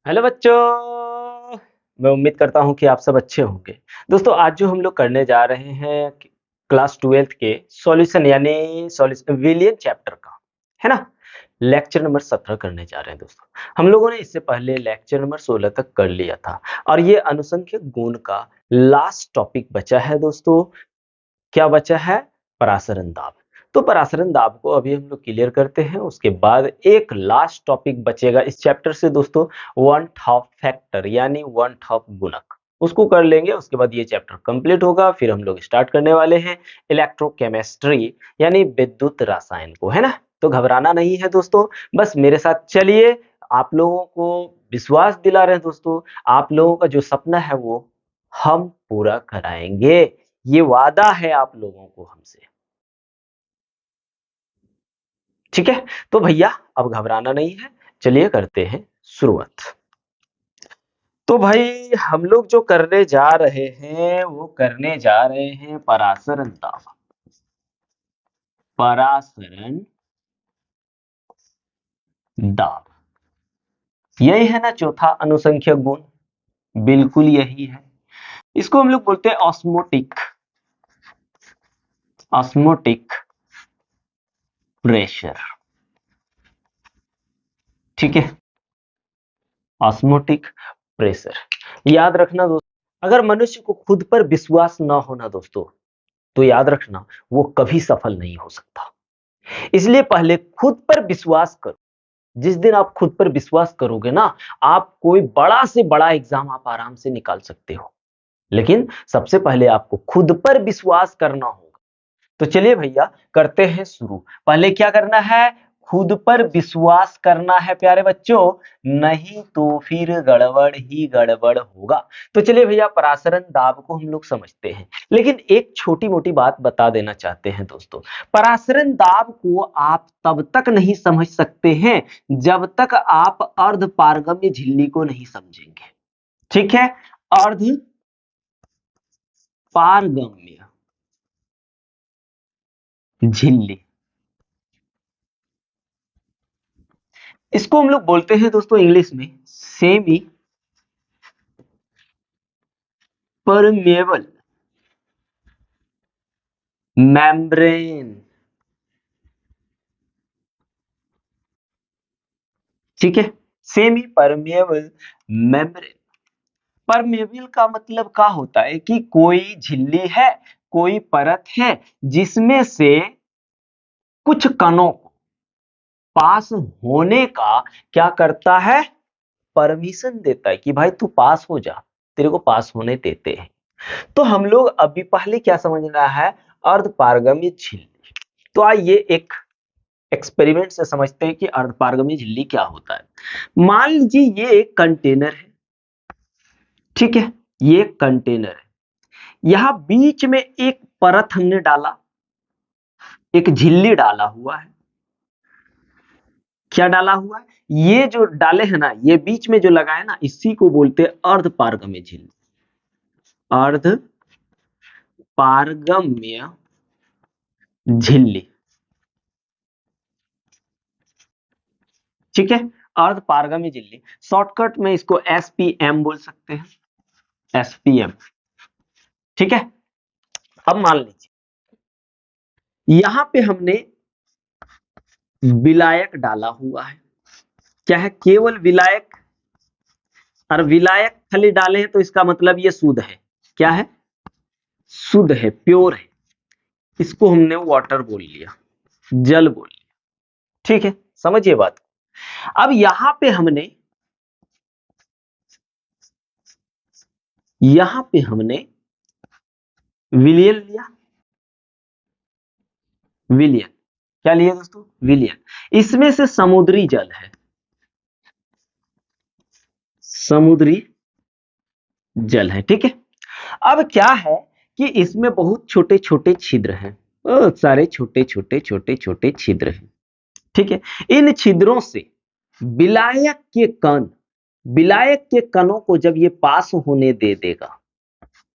Hello बच्चों। मैं उम्मीद करता हूँ कि आप सब अच्छे होंगे। दोस्तों आज जो हम लोग करने जा रहे हैं क्लास 12th के सॉल्यूशन यानी सॉल्यूशन विलियन चैप्टर का, है ना। लेक्चर नंबर 17 करने जा रहे हैं दोस्तों। हम लोगों ने इससे पहले लेक्चर नंबर 16 तक कर लिया था और ये अनुसंख्यक गुण का लास्ट टॉपिक बचा है दोस्तों। क्या बचा है? परासरण दाब। तो परासरण दाब को अभी हम लोग क्लियर करते हैं, उसके बाद एक लास्ट टॉपिक बचेगा इस चैप्टर से दोस्तों, वन हाफ फैक्टर यानी वन हाफ गुणक। उसको कर लेंगे, उसके बाद ये चैप्टर कंप्लीट होगा। फिर हम लोग स्टार्ट करने वाले हैं इलेक्ट्रोकेमिस्ट्री यानी विद्युत रसायन को, है ना। तो घबराना नहीं है दोस्तों, बस मेरे साथ चलिए। आप लोगों को विश्वास दिला रहे हैं दोस्तों, आप लोगों का जो सपना है वो हम पूरा कराएंगे। ये वादा है आप लोगों को हमसे, ठीक है। तो भैया अब घबराना नहीं है, चलिए करते हैं शुरुआत। तो भाई हम लोग जो करने जा रहे हैं वो करने जा रहे हैं परासरण दाब। परासरण दाब यही है ना चौथा अनुसंख्यक गुण, बिल्कुल यही है। इसको हम लोग बोलते हैं ऑस्मोटिक, ऑस्मोटिक प्रेशर, ठीक है। ऑस्मोटिक प्रेशर याद रखना दोस्तों। अगर मनुष्य को खुद पर विश्वास ना होना दोस्तों, तो याद रखना वो कभी सफल नहीं हो सकता। इसलिए पहले खुद पर विश्वास करो। जिस दिन आप खुद पर विश्वास करोगे ना, आप कोई बड़ा से बड़ा एग्जाम आप आराम से निकाल सकते हो। लेकिन सबसे पहले आपको खुद पर विश्वास करना होगा। तो चलिए भैया करते हैं शुरू। पहले क्या करना है? खुद पर विश्वास करना है प्यारे बच्चों, नहीं तो फिर गड़बड़ ही गड़बड़ होगा। तो चलिए भैया परासरण दाब को हम लोग समझते हैं, लेकिन एक छोटी मोटी बात बता देना चाहते हैं दोस्तों। परासरण दाब को आप तब तक नहीं समझ सकते हैं जब तक आप अर्ध पारगम्य झिल्ली को नहीं समझेंगे, ठीक है। अर्ध पारगम्य झिल्ली, इसको हम लोग बोलते हैं दोस्तों इंग्लिश में सेमी परमेबल मेम्ब्रेन, ठीक है। Semi permeable membrane. परमेबल का मतलब क्या होता है कि कोई झिल्ली है, कोई परत है जिसमें से कुछ कणों को पास होने का क्या करता है? परमिशन देता है कि भाई तू पास हो जा, तेरे को पास होने देते हैं। तो हम लोग अभी पहले क्या समझना है? अर्ध पारगम्य झिल्ली। तो आइए एक एक्सपेरिमेंट से समझते हैं कि अर्ध पारगम्य झिल्ली क्या होता है। मान लीजिए ये एक कंटेनर है, ठीक है। ये एक कंटेनर है, यहां बीच में एक परत हमने डाला, एक झिल्ली डाला हुआ है। क्या डाला हुआ है? ये जो डाले हैं ना, ये बीच में जो लगा है ना, इसी को बोलते हैं अर्ध पारगम्य झिल्ली। अर्ध पारगम्य झिल्ली, ठीक है। अर्ध पारगम्य झिल्ली, शॉर्टकट में इसको एसपीएम बोल सकते हैं, एसपीएम, ठीक है। अब मान लीजिए यहां पे हमने विलायक डाला हुआ है। क्या है? केवल विलायक। और विलायक खाली डाले हैं तो इसका मतलब ये शुद्ध है। क्या है? शुद्ध है, प्योर है। इसको हमने वाटर बोल लिया, जल बोल लिया, ठीक है। समझिए बात को। अब यहां पे हमने विलियन लिया। विलियन क्या लिया दोस्तों? विलियन। इसमें से समुद्री जल है, समुद्री जल है, ठीक है। अब क्या है कि इसमें बहुत छोटे छोटे छिद्र हैं, बहुत सारे छोटे छोटे छोटे छोटे छिद्र हैं, ठीक है। इन छिद्रों से विलायक के कण, विलायक के कणों को जब ये पास होने दे देगा,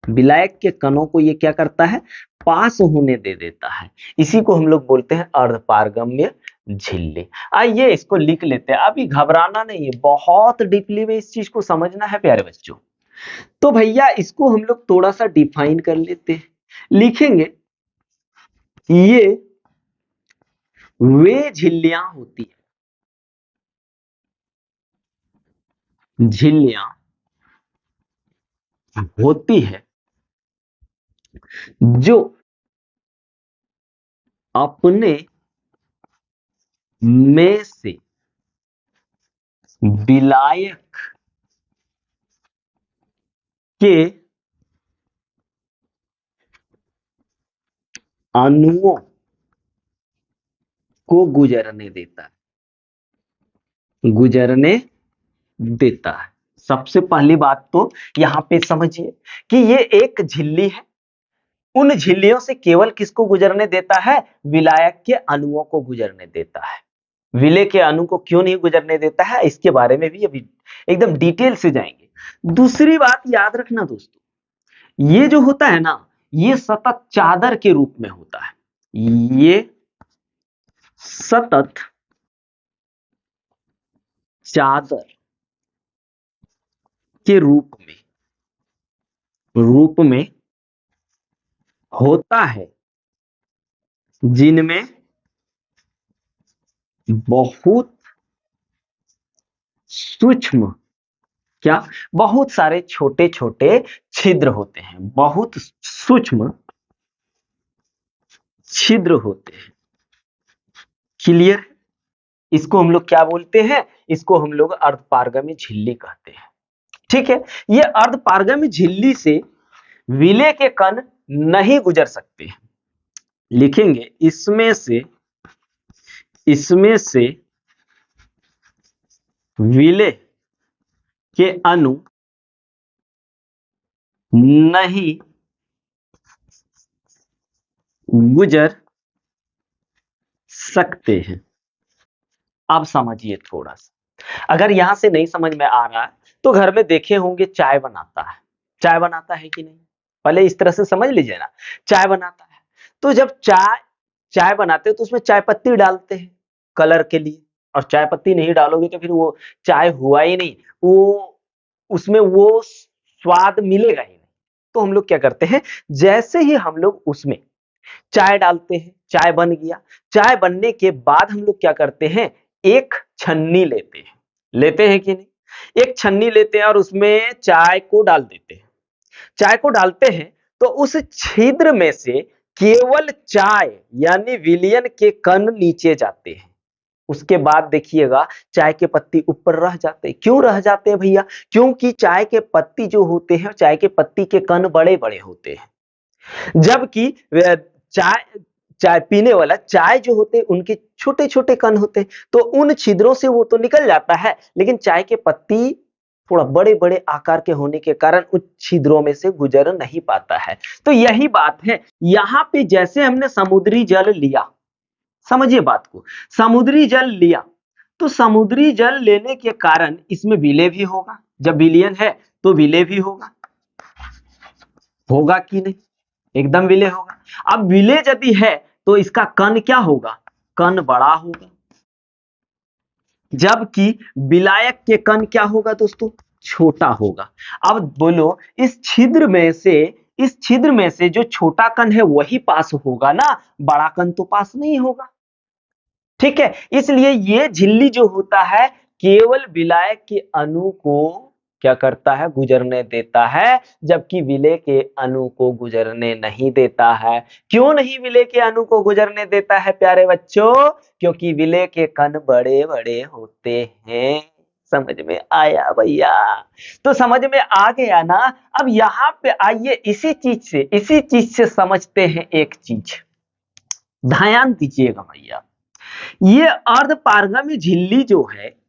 विलायक के कणों को ये क्या करता है? पास होने दे देता है। इसी को हम लोग बोलते हैं अर्धपारगम्य झिल्ली। आइए इसको लिख लेते हैं, अभी घबराना नहीं है, बहुत डीपली में इस चीज को समझना है प्यारे बच्चों। तो भैया इसको हम लोग थोड़ा सा डिफाइन कर लेते हैं, लिखेंगे ये वे झिल्लियां होती है, झिल्लियां होती है जो अपने में से विलायक के अणुओं को गुजरने देता है। सबसे पहली बात तो यहां पे समझिए कि ये एक झिल्ली है, उन झिल्लियों से केवल किसको गुजरने देता है? विलायक के अणुओं को गुजरने देता है। विलेय के अणु को क्यों नहीं गुजरने देता है, इसके बारे में भी अभी एकदम डिटेल से जाएंगे। दूसरी बात याद रखना दोस्तों, ये जो होता है ना, ये सतत चादर के रूप में होता है। ये सतत चादर के रूप में होता है, जिनमें बहुत सूक्ष्म, क्या, बहुत सारे छोटे छोटे छिद्र होते हैं, बहुत सूक्ष्म छिद्र होते हैं। क्लियर? इसको हम लोग क्या बोलते हैं? इसको हम लोग अर्धपारगमी झिल्ली कहते हैं। ठीक है, ये अर्धपारगमी झिल्ली से विलेय के कण नहीं गुजर सकते हैं। लिखेंगे इसमें से विलेय के अणु नहीं गुजर सकते हैं। अब समझिए थोड़ा सा, अगर यहां से नहीं समझ में आ रहा है तो घर में देखे होंगे चाय बनाता है, चाय बनाता है कि नहीं, पहले इस तरह से समझ लीजिए ना। चाय बनाता है, तो जब चाय बनाते हैं तो उसमें चाय पत्ती डालते हैं कलर के लिए, और चाय पत्ती नहीं डालोगे तो फिर वो चाय हुआ ही नहीं, वो उसमें वो स्वाद मिलेगा ही नहीं। तो हम लोग क्या करते हैं, जैसे ही हम लोग उसमें चाय डालते हैं, चाय बन गया, चाय बनने के बाद हम लोग क्या करते हैं, एक छन्नी लेते हैं कि नहीं, एक छन्नी लेते हैं और उसमें चाय को डाल देते हैं। चाय को डालते हैं तो उस छिद्र में से केवल चाय यानी विलयन के कण नीचे जाते हैं। उसके बाद देखिएगा चाय के पत्ती ऊपर रह जाते हैं। क्यों रह जाते हैं भैया? क्योंकि चाय के पत्ती जो होते हैं, चाय के पत्ती के कण बड़े बड़े होते हैं, जबकि चाय चाय पीने वाला चाय जो होते हैं उनके छोटे छोटे कण होते हैं, तो उन छिद्रों से वो तो निकल जाता है, लेकिन चाय के पत्ती थोड़ा बड़े बड़े आकार के होने के कारण उन छिद्रों में से गुजर नहीं पाता है। तो यही बात है, यहां पे जैसे हमने समुद्री जल लिया, समझिए बात को, समुद्री जल लिया तो समुद्री जल लेने के कारण इसमें विलेय भी होगा, जब विलयन है तो विलेय भी होगा कि नहीं? एकदम विलेय होगा। अब विलेय यदि है तो इसका कण क्या होगा? कण बड़ा होगा, जबकि विलायक के कण क्या होगा दोस्तों? छोटा होगा। अब बोलो इस छिद्र में से जो छोटा कण है वही पास होगा ना, बड़ा कण तो पास नहीं होगा। ठीक है, इसलिए ये झिल्ली जो होता है केवल विलायक के अणु को क्या करता है? गुजरने देता है, जबकि विलेय के अणु को गुजरने नहीं देता है। क्यों नहीं विलेय के अणु को गुजरने देता है प्यारे बच्चों? क्योंकि विलेय के कण बड़े बड़े होते हैं। समझ में आया भैया? तो समझ में आ गया ना? अब यहां पे आइए इसी चीज से समझते हैं एक चीज, ध्यान दीजिएगा भैया। ये अर्धपारगमी झिल्ली जो है,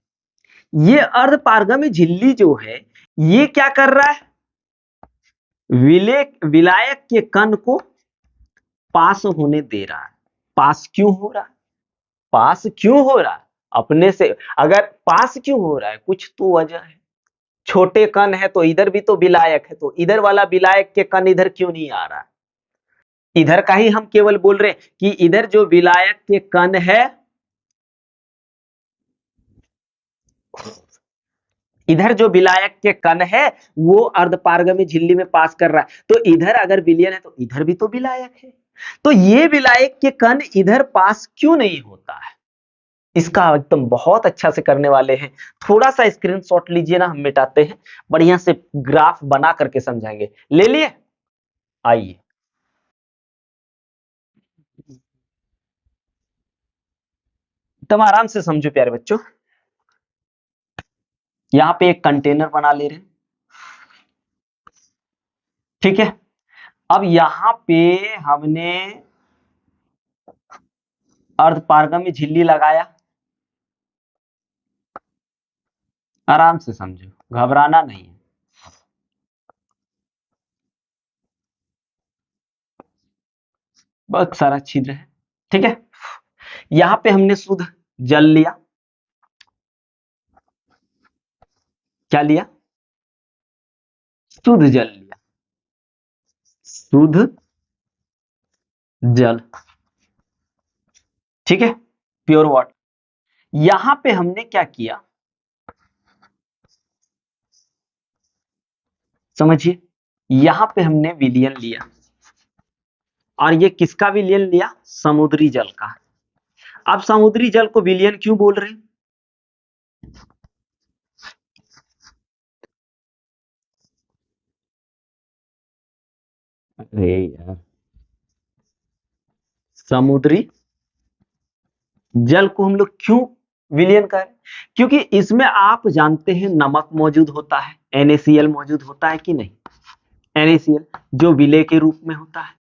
ये अर्धपारगमी झिल्ली जो है, ये क्या कर रहा है? विलायक के कण को पास होने दे रहा है। पास क्यों हो रहा है? पास क्यों हो रहा है? अपने से अगर पास क्यों हो रहा है, कुछ तो वजह है। छोटे कण है तो इधर भी तो विलायक है, तो इधर वाला विलायक के कण इधर क्यों नहीं आ रहा है? इधर का ही हम केवल बोल रहे हैं कि इधर जो विलायक के कण है इधर जो विलायक के कण है वो अर्धपारगमी झिल्ली में पास कर रहा है, तो इधर अगर विलयन है तो इधर भी तो विलायक है, तो ये विलायक के कण इधर पास क्यों नहीं होता है? इसका एकदम बहुत अच्छा से करने वाले हैं। थोड़ा सा स्क्रीनशॉट लीजिए ना, हम मिटाते हैं, बढ़िया से ग्राफ बना करके समझाएंगे। ले लिए? आइए, एकदम आराम से समझो प्यारे बच्चों। यहाँ पे एक कंटेनर बना ले रहे हैं, ठीक है। अब यहाँ पे हमने अर्धपारगमी झिल्ली लगाया, आराम से समझो, घबराना नहीं है। बहुत सारा छिद्र है, ठीक है। यहाँ पे हमने शुद्ध जल लिया, क्या लिया? शुद्ध जल लिया, शुद्ध जल, ठीक है, प्योर वाटर। यहां पे हमने क्या किया समझिए, यहां पे हमने विलयन लिया, और ये किसका विलयन लिया? समुद्री जल का। अब समुद्री जल को विलयन क्यों बोल रहे हैं? अरे यार, समुद्री जल को हम लोग क्यों विलयन कर रहे हैं? क्योंकि इसमें आप जानते हैं नमक मौजूद होता है, NaCl मौजूद होता है कि नहीं? NaCl जो विलय के रूप में होता है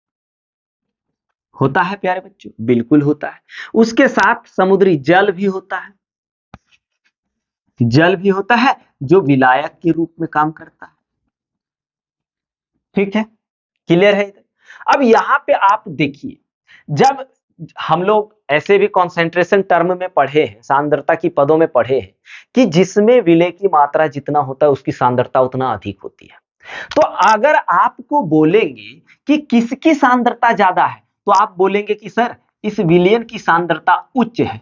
प्यारे बच्चों, बिल्कुल होता है। उसके साथ समुद्री जल भी होता है, जल भी होता है जो विलायक के रूप में काम करता है, ठीक है, क्लियर है इधर? अब यहां पे आप देखिए, जब हम लोग ऐसे भी कंसंट्रेशन टर्म में पढ़े हैं, सांद्रता की पदों में पढ़े हैं कि जिसमें विलय की मात्रा जितना होता है उसकी सांद्रता उतना अधिक होती है। तो अगर आपको बोलेंगे कि किसकी सांद्रता ज्यादा है, तो आप बोलेंगे कि सर इस विलयन की सांद्रता उच्च है।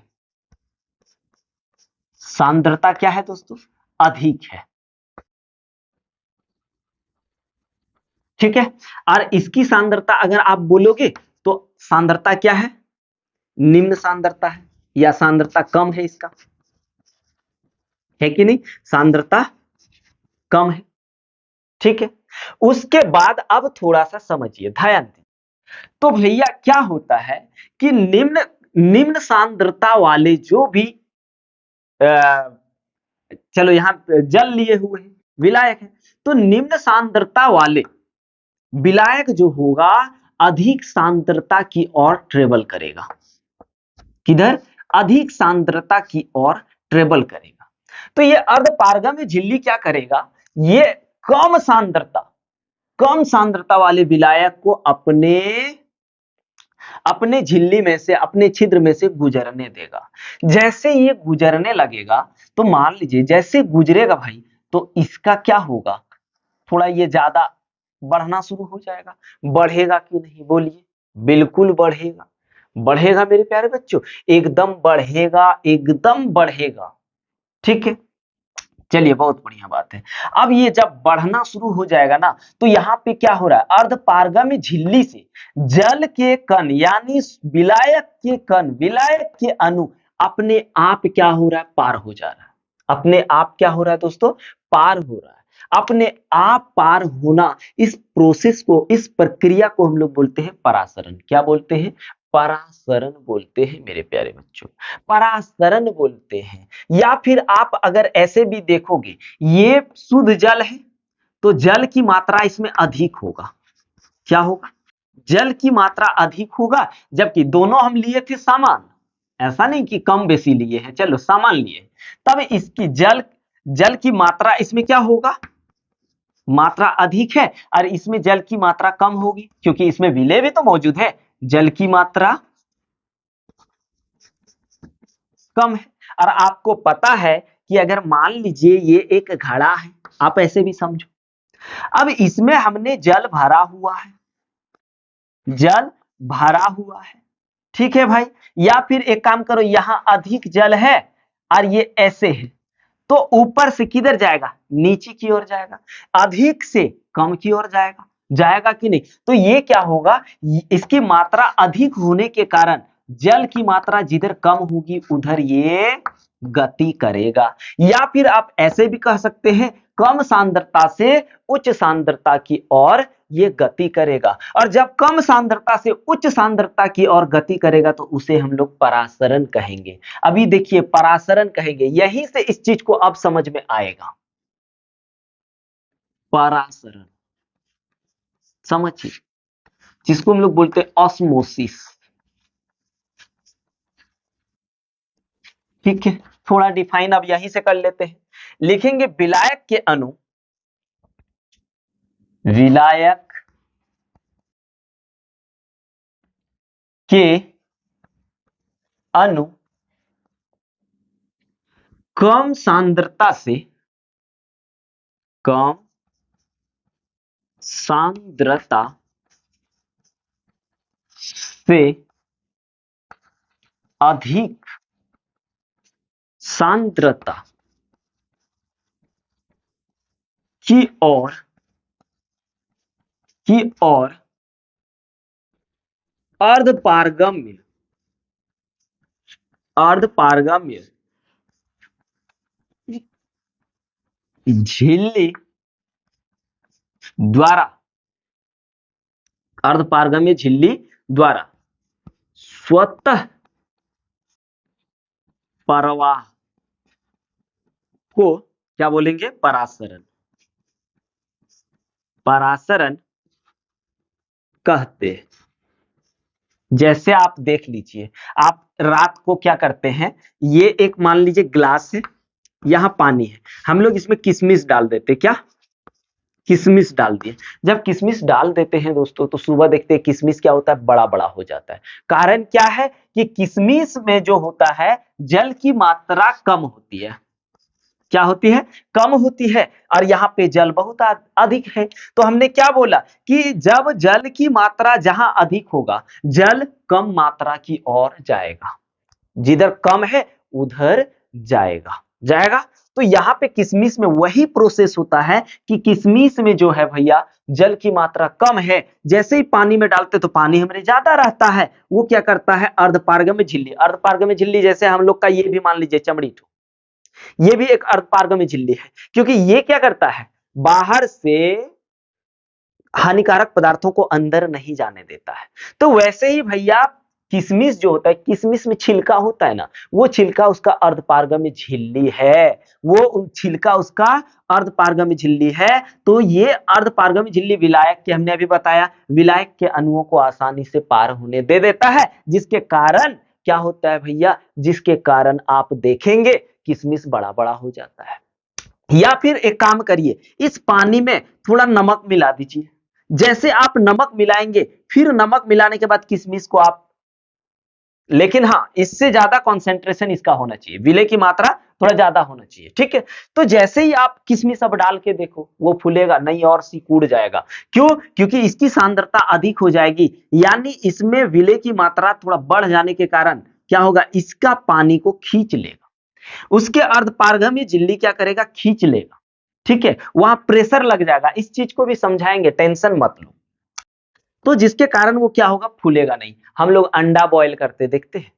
सांद्रता क्या है दोस्तों? अधिक है, ठीक है। और इसकी सांद्रता अगर आप बोलोगे तो सांद्रता क्या है? निम्न सांद्रता है, या सांद्रता कम है इसका, है कि नहीं? सांद्रता कम है, ठीक है। उसके बाद अब थोड़ा सा समझिए, ध्यान दें। तो भैया क्या होता है कि निम्न निम्न सांद्रता वाले जो भी चलो यहां जल लिए हुए हैं, विलायक है, तो निम्न सांद्रता वाले विलायक जो होगा अधिक सांद्रता की ओर ट्रेवल करेगा। किधर? अधिक सांद्रता की ओर ट्रेवल करेगा। तो ये अर्धपारगम्य झिल्ली क्या करेगा? ये कम सांद्रता कम सांद्रता वाले विलायक को अपने अपने झिल्ली में से, अपने छिद्र में से गुजरने देगा। जैसे ये गुजरने लगेगा, तो मान लीजिए जैसे गुजरेगा भाई, तो इसका क्या होगा? थोड़ा ये ज्यादा बढ़ना शुरू हो जाएगा। बढ़ेगा कि नहीं बोलिए? बिल्कुल बढ़ेगा। बढ़ेगा मेरे प्यारे बच्चों, एकदम बढ़ेगा, एकदम बढ़ेगा, ठीक है। चलिए, बहुत बढ़िया बात है। अब ये जब बढ़ना शुरू हो जाएगा ना, तो यहाँ पे क्या हो रहा है? अर्धपारगम्य झिल्ली से जल के कण यानी विलायक के कण, विलायक के अणु अपने आप क्या हो रहा है? पार हो जा रहा है। अपने आप क्या हो रहा है दोस्तों? पार हो रहा है। अपने आप पार होना, इस प्रोसेस को, इस प्रक्रिया को हम लोग बोलते हैं परासरण। क्या बोलते हैं? परासरण बोलते हैं मेरे प्यारे बच्चों, परासरण बोलते हैं। या फिर आप अगर ऐसे भी देखोगे, ये शुद्ध जल है तो जल की मात्रा इसमें अधिक होगा। क्या होगा? जल की मात्रा अधिक होगा, जबकि दोनों हम लिए थे समान, ऐसा नहीं कि कम बेसी लिए हैं, चलो समान लिए, तब इसकी जल जल की मात्रा इसमें क्या होगा? मात्रा अधिक है, और इसमें जल की मात्रा कम होगी, क्योंकि इसमें विलय भी तो मौजूद है। जल की मात्रा कम है। और आपको पता है कि अगर मान लीजिए ये एक घड़ा है, आप ऐसे भी समझो, अब इसमें हमने जल भरा हुआ है, जल भरा हुआ है, ठीक है भाई। या फिर एक काम करो, यहां अधिक जल है और ये ऐसे है, तो ऊपर से किधर जाएगा, नीचे की ओर जाएगा, अधिक से कम की ओर जाएगा, जाएगा कि नहीं। तो ये क्या होगा, इसकी मात्रा अधिक होने के कारण जल की मात्रा जिधर कम होगी उधर ये गति करेगा। या फिर आप ऐसे भी कह सकते हैं कम सांद्रता से उच्च सांद्रता की ओर ये गति करेगा। और जब कम सांद्रता से उच्च सांद्रता की ओर गति करेगा तो उसे हम लोग परासरण कहेंगे। अभी देखिए परासरण कहेंगे, यहीं से इस चीज को अब समझ में आएगा। परासरण समझिए, जिसको हम लोग बोलते हैं ऑस्मोसिस। ठीक है, थोड़ा डिफाइन अब यहीं से कर लेते हैं। लिखेंगे विलायक के अणु, विलायक के अणु कम सांद्रता से, कम सांद्रता से अधिक सांद्रता की ओर अर्धपारगम्य झिल्ली द्वारा, अर्धपारगम्य झिल्ली द्वारा स्वतः प्रवाह को क्या बोलेंगे, परासरण। परासरण कहते हैं। जैसे आप देख लीजिए, आप रात को क्या करते हैं, ये एक मान लीजिए ग्लास है, यहां पानी है, हम लोग इसमें किशमिश डाल देते, क्या किशमिश डाल दिए। जब किशमिश डाल देते हैं दोस्तों तो सुबह देखते हैं किशमिश क्या होता है, बड़ा बड़ा हो जाता है। कारण क्या है कि किशमिश में जो होता है जल की मात्रा कम होती है। क्या होती है, कम होती है, और यहाँ पे जल बहुत अधिक है। तो हमने क्या बोला कि जब जल की मात्रा जहां अधिक होगा जल कम मात्रा की ओर जाएगा, जिधर कम है उधर जाएगा। तो यहाँ पे किशमिश में वही प्रोसेस होता है कि किशमिश में जो है भैया जल की मात्रा कम है, जैसे ही पानी में डालते तो पानी हमारे ज्यादा रहता है, वो क्या करता है अर्धपारगम्य झिल्ली। अर्धपारगम्य झिल्ली जैसे हम लोग का ये भी मान लीजिए चमड़ी, ये भी एक अर्धपारगम्य झिल्ली है, क्योंकि ये क्या करता है बाहर से हानिकारक पदार्थों को अंदर नहीं जाने देता है। तो वैसे ही भैया किशमिश जो होता है, किशमिश में छिलका होता है ना, वो छिलका उसका अर्धपारगम्य झिल्ली है, वो छिलका उसका अर्धपारगम्य झिल्ली है। तो ये अर्धपारगम्य झिल्ली विलायक के, हमने अभी बताया, विलायक के अणुओं को आसानी से पार होने दे देता है, जिसके कारण क्या होता है भैया, जिसके कारण आप देखेंगे किशमिश बड़ा बड़ा हो जाता है। या फिर एक काम करिए, इस पानी में थोड़ा नमक मिला दीजिए। जैसे आप नमक मिलाएंगे, फिर नमक मिलाने के बाद किशमिश को आप, लेकिन हाँ इससे ज्यादा कॉन्सेंट्रेशन इसका होना चाहिए, विलय की मात्रा थोड़ा ज्यादा होना चाहिए। ठीक है, तो जैसे ही आप किशमिश अब डाल के देखो, वो फूलेगा नहीं और सिकुड़ जाएगा। क्यों, क्योंकि इसकी सांद्रता अधिक हो जाएगी, यानी इसमें विलय की मात्रा थोड़ा बढ़ जाने के कारण क्या होगा, इसका पानी को खींच लेगा, उसके अर्धपारगम्य झिल्ली क्या करेगा, खींच लेगा। ठीक है, वहां प्रेशर लग जाएगा, इस चीज को भी समझाएंगे, टेंशन मत लो। तो जिसके कारण वो क्या होगा, फूलेगा नहीं। हम लोग अंडा बॉयल करते देखते हैं,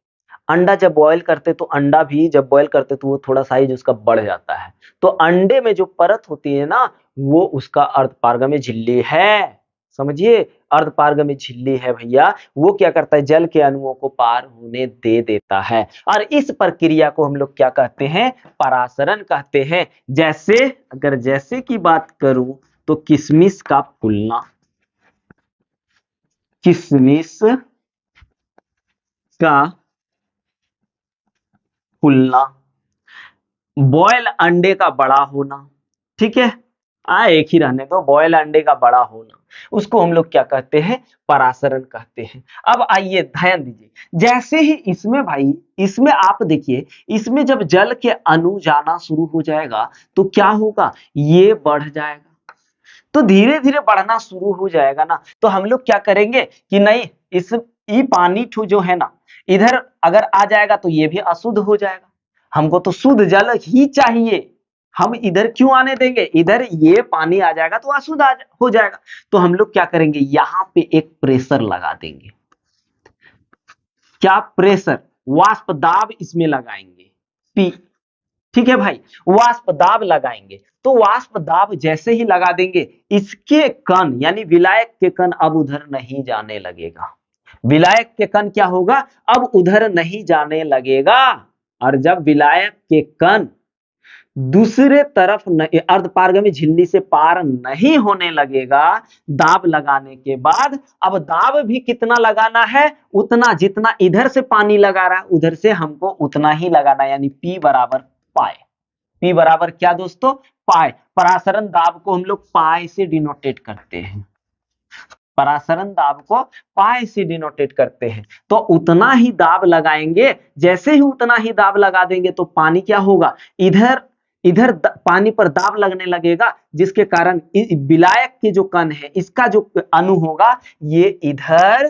अंडा जब बॉयल करते तो अंडा भी जब बॉयल करते तो वो थोड़ा साइज उसका बढ़ जाता है। तो अंडे में जो परत होती है ना, वो उसका अर्धपारगम्य झिल्ली है। समझिए, अर्धपारगम्य झिल्ली है भैया, वो क्या करता है, जल के अणुओं को पार होने दे देता है। और इस प्रक्रिया को हम लोग क्या कहते हैं, परासरण कहते हैं। जैसे अगर जैसे की बात करूं तो किशमिश का फूलना, किशमिश का फूलना, बॉयल अंडे का बड़ा होना। ठीक है, एक ही रहने दो, बॉयल अंडे का बड़ा होना, उसको हम लोग क्या कहते हैं, परासरण कहते हैं। अब आइए ध्यान दीजिए, जैसे ही इसमें भाई, इसमें आप देखिए, इसमें जब जल के अणु जाना शुरू हो जाएगा तो क्या होगा, ये बढ़ जाएगा। तो धीरे धीरे बढ़ना शुरू हो जाएगा ना, तो हम लोग क्या करेंगे कि नहीं, इस ये पानी ठू जो है ना, इधर अगर आ जाएगा तो ये भी अशुद्ध हो जाएगा। हमको तो शुद्ध जल ही चाहिए, हम इधर क्यों आने देंगे, इधर ये पानी आ जाएगा तो अशुद्ध हो जाएगा। तो हम लोग क्या करेंगे, यहां पे एक प्रेशर लगा देंगे। क्या प्रेशर, वाष्प दाब इसमें लगाएंगे, पी। ठीक है भाई, वाष्प दाब लगाएंगे। तो वाष्प दाब जैसे ही लगा देंगे, इसके कण यानी विलायक के कण अब उधर नहीं जाने लगेगा। विलायक के कण क्या होगा, अब उधर नहीं जाने लगेगा। और जब विलायक के कण दूसरे तरफ अर्धपारगमी झिल्ली से पार नहीं होने लगेगा दाब लगाने के बाद, अब दाब भी कितना लगाना है, उतना जितना इधर से पानी लगा रहा है उधर से हमको उतना ही लगाना है, यानी P बराबर पाए। P बराबर क्या दोस्तों, पाए। परासरण दाब को हम लोग पाए से डिनोटेट करते हैं, परासरण दाब को पाए से डिनोटेट करते हैं। तो उतना ही दाब लगाएंगे, जैसे ही उतना ही दाब लगा देंगे तो पानी क्या होगा, इधर इधर पानी पर दाब लगने लगेगा, जिसके कारण विलायक के जो कण है इसका जो अणु होगा ये इधर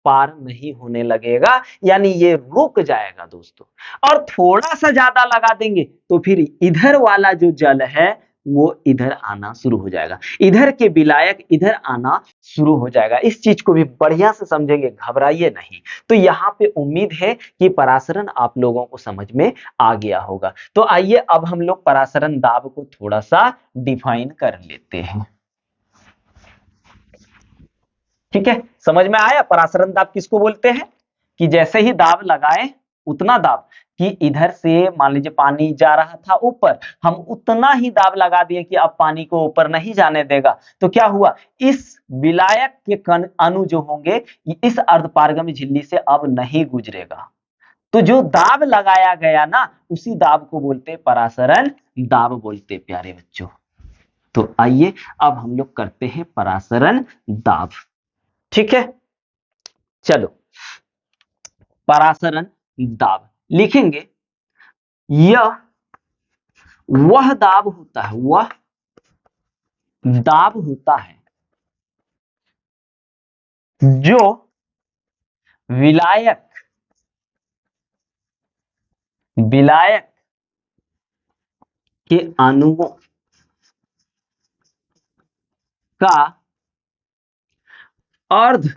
पार नहीं होने लगेगा, यानी ये रुक जाएगा दोस्तों। और थोड़ा सा ज्यादा लगा देंगे तो फिर इधर वाला जो जल है वो इधर आना शुरू हो जाएगा, इधर के विलायक इधर आना शुरू हो जाएगा। इस चीज को भी बढ़िया से समझेंगे, घबराइए नहीं। तो यहाँ पे उम्मीद है कि परासरण आप लोगों को समझ में आ गया होगा। तो आइए अब हम लोग परासरण दाब को थोड़ा सा डिफाइन कर लेते हैं। ठीक है, समझ में आया परासरण दाब किसको बोलते हैं, कि जैसे ही दाब लगाए उतना दाब, कि इधर से मान लीजिए पानी जा रहा था ऊपर, हम उतना ही दाब लगा दिए कि अब पानी को ऊपर नहीं जाने देगा। तो क्या हुआ, इस विलायक के कण अणु जो होंगे इस अर्धपारगमी झिल्ली से अब नहीं गुजरेगा। तो जो दाब लगाया गया ना उसी दाब को बोलते परासरण दाब बोलते प्यारे बच्चों। तो आइए अब हम लोग करते हैं परासरण दाब। ठीक है, चलो परासरण दाब लिखेंगे, यह वह दाब होता है, वह दाब होता है जो विलायक विलायक के अणुओं का अर्ध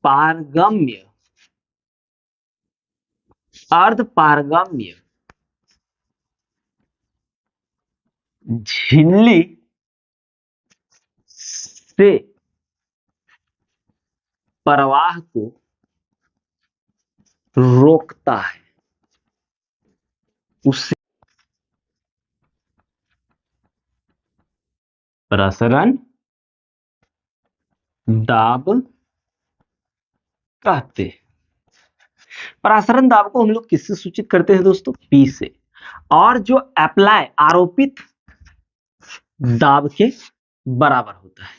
पारगम्य झिल्ली से प्रवाह को रोकता है, उससे परासरण दाब कहते हैं। परासरण दाब को हम लोग किससे सूचित करते हैं दोस्तों, P से। और जो अप्लाई आरोपित दाब के बराबर होता है।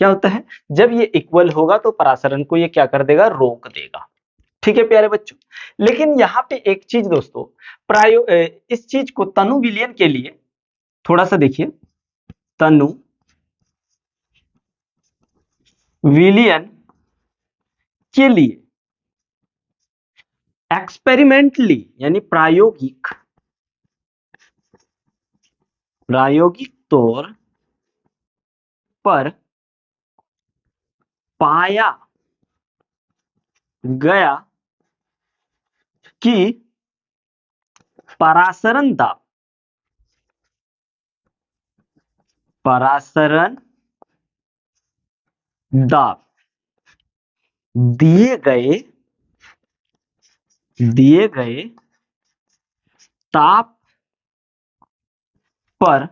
क्या होता है, जब ये इक्वल होगा तो परासरण को ये क्या कर देगा, रोक देगा। ठीक है प्यारे बच्चों, लेकिन यहाँ पे एक चीज दोस्तों, इस चीज को तनु विलयन के लिए थोड़ा सा देखिए, तनु विलयन के लिए एक्सपेरिमेंटली यानी प्रायोगिक तौर पर पाया गया कि परासरण दाब दिए गए ताप पर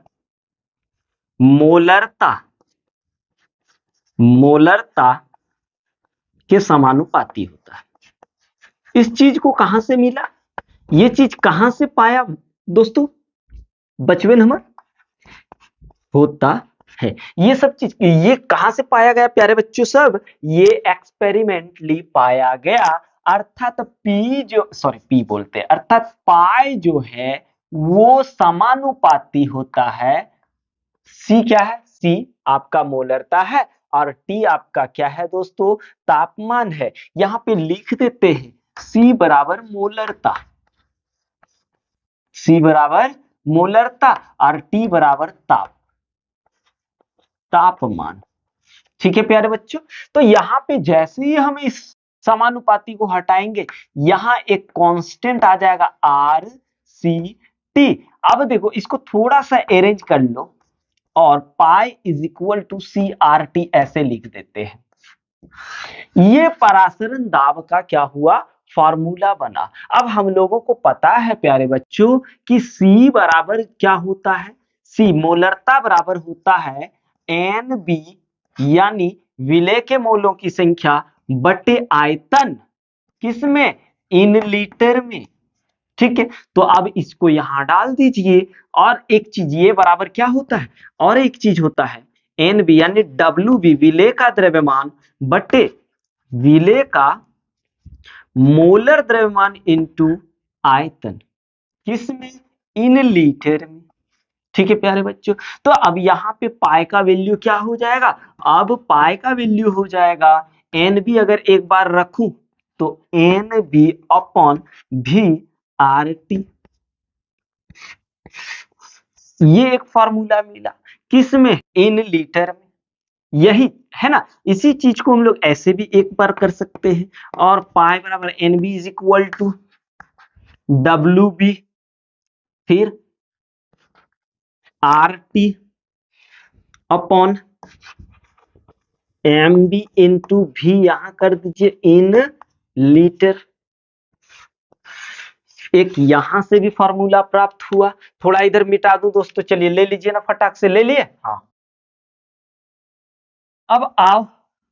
मोलरता के समानुपाती होता है। इस चीज को कहां से मिला, ये चीज कहां से पाया दोस्तों, बचवे नंबर होता है। ये सब चीज ये कहां से पाया गया प्यारे बच्चों, सब ये एक्सपेरिमेंटली पाया गया। अर्थात पी बोलते हैं, अर्थात पाई जो है वो समानुपाती होता है। सी क्या है, सी आपका मोलरता है और टी आपका क्या है दोस्तों, तापमान है। यहां पे लिख देते हैं सी बराबर मोलरता, C बराबर मोलरता और T बराबर तापमान। ठीक है प्यारे बच्चों, तो यहाँ पे जैसे ही हम इस समानुपाती को हटाएंगे, यहाँ एक कांस्टेंट आ जाएगा आर सी टी। अब देखो इसको थोड़ा सा अरेंज कर लो और pi is equal to C R T ऐसे लिख देते हैं। ये परासरण दाब का क्या हुआ, फॉर्मूला बना। अब हम लोगों को पता है प्यारे बच्चों कि C बराबर क्या होता है, C मोलरता बराबर होता है एन बी यानी विलेय के मोलों की संख्या बटे आयतन, किसमें, इन लीटर में। ठीक है, तो अब इसको यहां डाल दीजिए। और एक चीज ये बराबर क्या होता है, और एक चीज होता है एन बी यानी डब्ल्यू बी विलेय का द्रव्यमान बटे विलेय का मोलर द्रव्यमान इंटू आयतन, किसमें, इन लीटर में। ठीक है प्यारे बच्चों, तो अब यहाँ पे पाई का वैल्यू क्या हो जाएगा, अब पाई का वैल्यू हो जाएगा एन बी, अगर एक बार रखूं तो एन बी अपॉन भी आर टी। ये एक फॉर्मूला मिला, किसमें, इन लीटर में। यही है ना, इसी चीज को हम लोग ऐसे भी एक बार कर सकते हैं। और पाई बराबर n b is equal to डब्ल्यू बी, फिर r t upon M B into भी, यहां कर दीजिए इन लीटर। एक यहां से भी फॉर्मूला प्राप्त हुआ। थोड़ा इधर मिटा दूं दोस्तों, चलिए ले लीजिए ना, फटाक से ले लिए। हाँ, अब आओ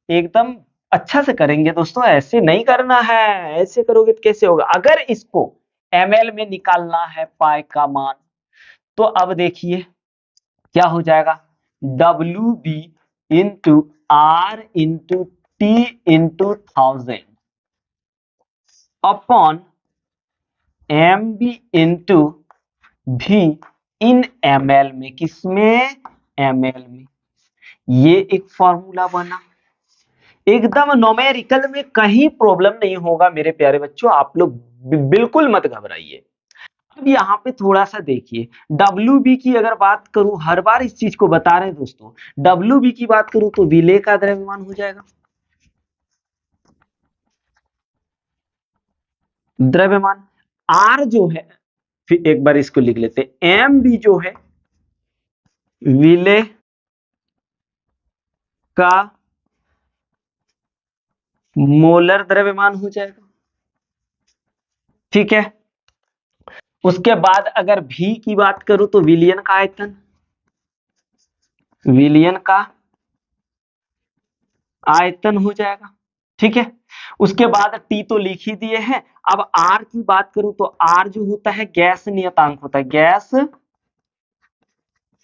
एकदम अच्छा से करेंगे दोस्तों, ऐसे नहीं करना है, ऐसे करोगे तो कैसे होगा। अगर इसको ml में निकालना है पाई का मान, तो अब देखिए क्या हो जाएगा, W B into R into T into 1000 upon M B into भी इन ml में, किसमें, ml में। ये एक फॉर्मूला बना, एकदम न्यूमेरिकल में कहीं प्रॉब्लम नहीं होगा मेरे प्यारे बच्चों, आप लोग बिल्कुल मत घबराइए। अब यहाँ पे थोड़ा सा देखिए, डब्ल्यू बी की अगर बात करूं, हर बार इस चीज को बता रहे हैं दोस्तों, डब्ल्यू बी की बात करूं तो विलेय का द्रव्यमान हो जाएगा, द्रव्यमान। आर जो है, फिर एक बार इसको लिख लेते हैं, एम बी जो है विलेय का मोलर द्रव्यमान हो जाएगा। ठीक है, उसके बाद अगर भी की बात करूं तो विलयन का आयतन, विलयन का आयतन हो जाएगा। ठीक है, उसके बाद टी तो लिख ही दिए हैं। अब आर की बात करूं तो आर जो होता है गैस नियतांक होता है, गैस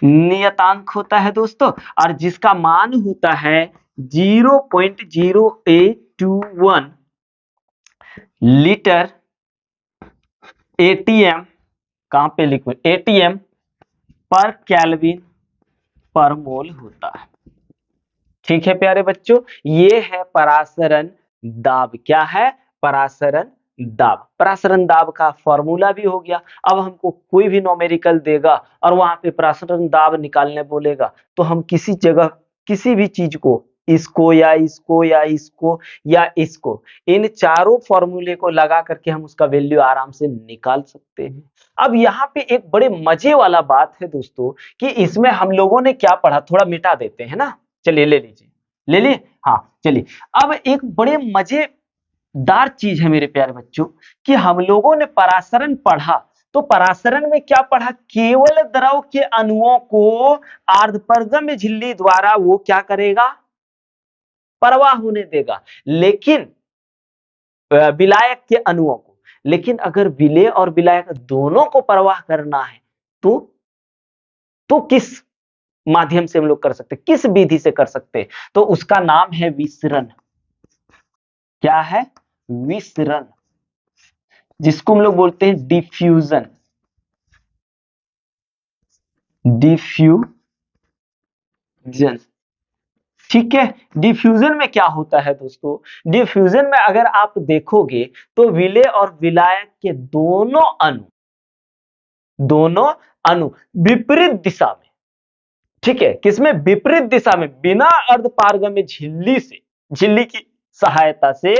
नियतांक होता है दोस्तों, और जिसका मान होता है 0.0821 लीटर एटीएम, कहां पे लिखो, एटीएम पर केल्विन पर मोल होता है। ठीक है प्यारे बच्चों, ये है परासरण दाब। क्या है, परासरण दाब। परासरण दाब का फॉर्मूला भी हो गया। अब हमको कोई भी न्यूमेरिकल देगा और वहां पे परासरण दाब निकालने बोलेगा, तो हम किसी जगह किसी भी चीज को, इसको या इसको या इसको या इसको, इन चारों फॉर्मूले को लगा करके हम उसका वैल्यू आराम से निकाल सकते हैं। अब यहाँ पे एक बड़े मजे वाला बात है दोस्तों, कि इसमें हम लोगों ने क्या पढ़ा, थोड़ा मिटा देते हैं ना। चलिए ले लीजिए, ले लिए, हाँ चलिए। अब एक बड़े मजेदार चीज है मेरे प्यारे बच्चों, कि हम लोगों ने परासरण पढ़ा, तो परासरण में क्या पढ़ा, केवल द्रव के अणुओं को अर्धपरगम्य झिल्ली द्वारा वो क्या करेगा, प्रवाह होने देगा, लेकिन विलायक के अणुओं को। लेकिन अगर विलेय और विलायक दोनों को प्रवाह करना है, तो किस माध्यम से हम लोग कर सकते, किस विधि से कर सकते, तो उसका नाम है विसरण। क्या है, विसरण, जिसको हम लोग बोलते हैं डिफ्यूजन। डिफ्यूजन, ठीक है। डिफ्यूजन में क्या होता है दोस्तों, डिफ्यूजन में अगर आप देखोगे तो विलेय और विलायक के दोनों अणु दोनों अणु विपरीत दिशा में, ठीक है, किसमें? विपरीत दिशा में बिना अर्धपारगम्य झिल्ली की सहायता से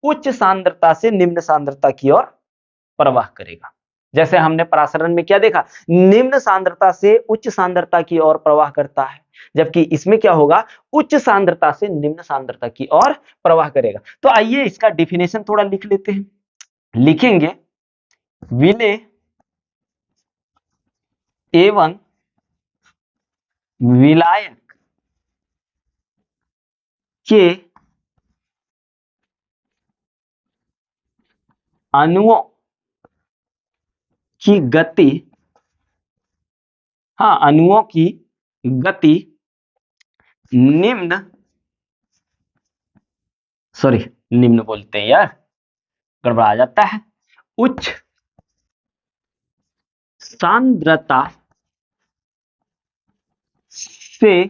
उच्च सांद्रता से निम्न सांद्रता की ओर प्रवाह करेगा। जैसे हमने परासरण में क्या देखा, निम्न सांद्रता से उच्च सांद्रता की ओर प्रवाह करता है, जबकि इसमें क्या होगा, उच्च सांद्रता से निम्न सांद्रता की ओर प्रवाह करेगा। तो आइए इसका डिफिनेशन थोड़ा लिख लेते हैं। लिखेंगे विलेय एवं विलायक के अणुओं की गति, हाँ, अणुओं की गति निम्न बोलते हैं यार, गड़बड़ा जाता है, उच्च सांद्रता से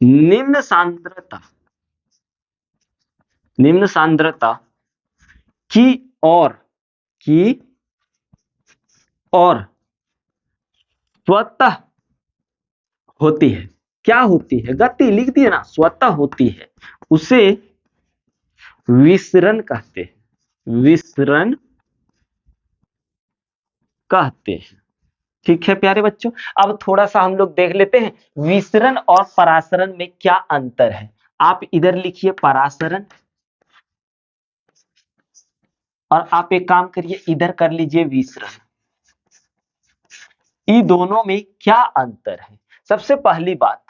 निम्न सांद्रता की ओर स्वतः होती है। क्या होती है? गति लिख दिए ना, स्वतः होती है, उसे विसरण कहते हैं। विसरण कहते हैं। ठीक है प्यारे बच्चों, अब थोड़ा सा हम लोग देख लेते हैं विसरण और परासरण में क्या अंतर है। आप इधर लिखिए परासरण, और आप एक काम करिए इधर कर लीजिए विसरण। इन दोनों में क्या अंतर है? सबसे पहली बात,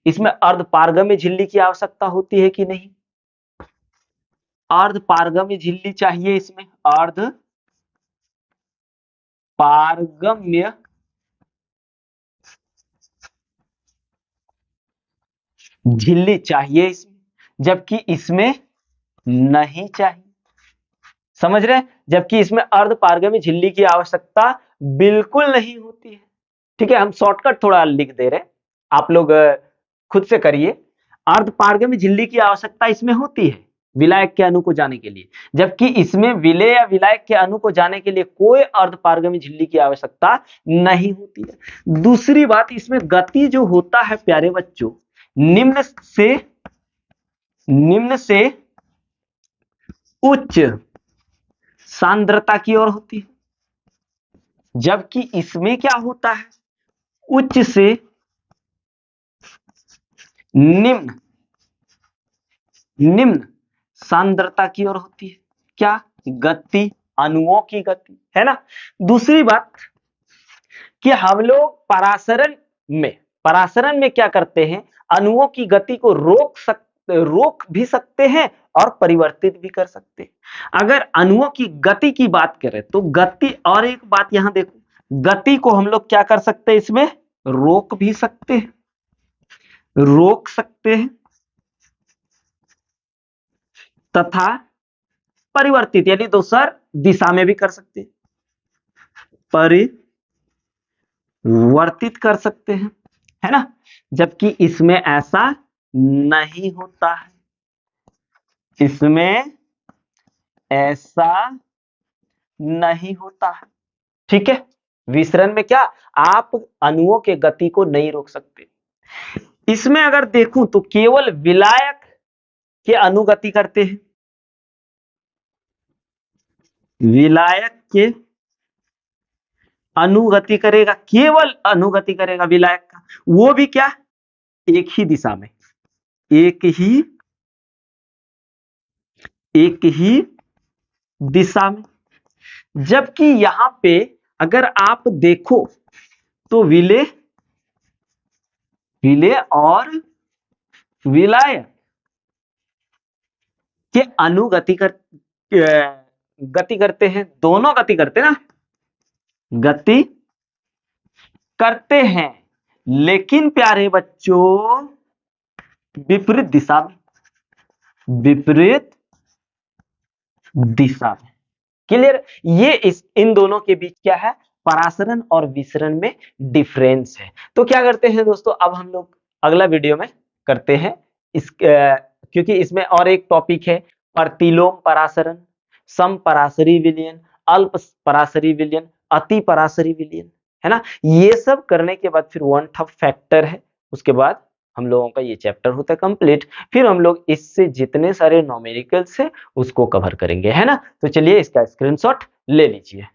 इसमें अर्धपारगम्य झिल्ली की आवश्यकता होती है कि नहीं? अर्धपारगम्य झिल्ली चाहिए इसमें, अर्धपारगम्य झिल्ली चाहिए इसमें, जबकि इसमें नहीं चाहिए। समझ रहे हैं? जबकि इसमें अर्धपारगम्य झिल्ली की आवश्यकता बिल्कुल नहीं होती है। ठीक है, हम शॉर्टकट थोड़ा लिख दे रहे हैं, आप लोग खुद से करिए। अर्धपारगम्य झिल्ली की आवश्यकता इसमें होती है विलायक के अणु को जाने के लिए, जबकि इसमें विलेय या विलायक के अणु को जाने के लिए कोई अर्धपारगम्य झिल्ली की आवश्यकता नहीं होती है। दूसरी बात, इसमें गति जो होता है प्यारे बच्चों, निम्न से उच्च सांद्रता की ओर होती है, जबकि इसमें क्या होता है, उच्च से निम्न सांद्रता की ओर होती है। क्या? गति, अणुओं की गति, है ना। दूसरी बात कि हम लोग परासरण में क्या करते हैं, अणुओं की गति को रोक भी सकते हैं और परिवर्तित भी कर सकते हैं। अगर अणुओं की गति की बात करें तो गति, और एक बात यहां देखो, गति को हम लोग क्या कर सकते हैं, इसमें रोक भी सकते हैं, तथा परिवर्तित यानी दूसर दिशा में भी कर सकते हैं, परिवर्तित कर सकते हैं, है ना। जबकि इसमें ऐसा नहीं होता है, इसमें ऐसा नहीं होता है। ठीक है, विसरण में क्या, आप अणुओं के गति को नहीं रोक सकते। इसमें अगर देखूं तो केवल विलायक के अणु गति करते हैं, विलायक के अनुगति करेगा, केवल अनुगति करेगा विलायक का, वो भी क्या, एक ही दिशा में, एक ही दिशा में। जबकि यहां पे अगर आप देखो तो विलेय और विलायक के अनुगति गति करते हैं, दोनों गति करते हैं ना, गति करते हैं, लेकिन प्यारे बच्चों विपरीत दिशा में, क्लियर। ये इन दोनों के बीच क्या है, परासरण और विसरण में डिफरेंस है। तो क्या करते हैं दोस्तों, अब हम लोग अगला वीडियो में करते हैं क्योंकि इसमें और एक टॉपिक है प्रतिलोम परासरण, सम पराशरी विलयन, अल्प पराशरी विलयन, अति पराशरी विलयन, है ना? ये सब करने के बाद फिर वन टफ फैक्टर है, उसके बाद हम लोगों का ये चैप्टर होता है कंप्लीट। फिर हम लोग इससे जितने सारे न्यूमेरिकल्स है उसको कवर करेंगे, है ना? तो चलिए इसका स्क्रीनशॉट ले लीजिए।